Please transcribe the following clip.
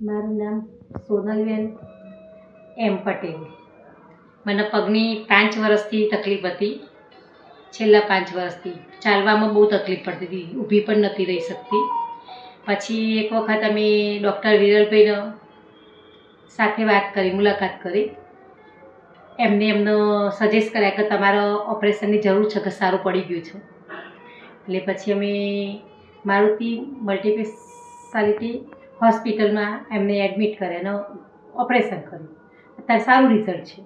મારું નામ સોનલબેન એમ પટેલ. મને પગની 5 વર્ષથી તકલીફ હતી. છેલ્લા 5 વર્ષથી ચાલવામાં બહુ તકલીફ પડતી હતી, ઊભી પણ નથી રહી શકતી. પછી એક વખત અમે ડૉક્ટર વિરલભાઈને સાથે વાત કરી, મુલાકાત કરી. એમનો સજેસ્ટ કર્યા કે તમારે ઓપરેશનની જરૂર છે, કે સારું પડી ગયું છે. એટલે પછી અમે મારુતિ મલ્ટીસ્પેશિયાલિટી હોસ્પિટલમાં એમને એડમિટ કર્યા અને ઓપરેશન કર્યું. અત્યારે સારું રિઝલ્ટ છે.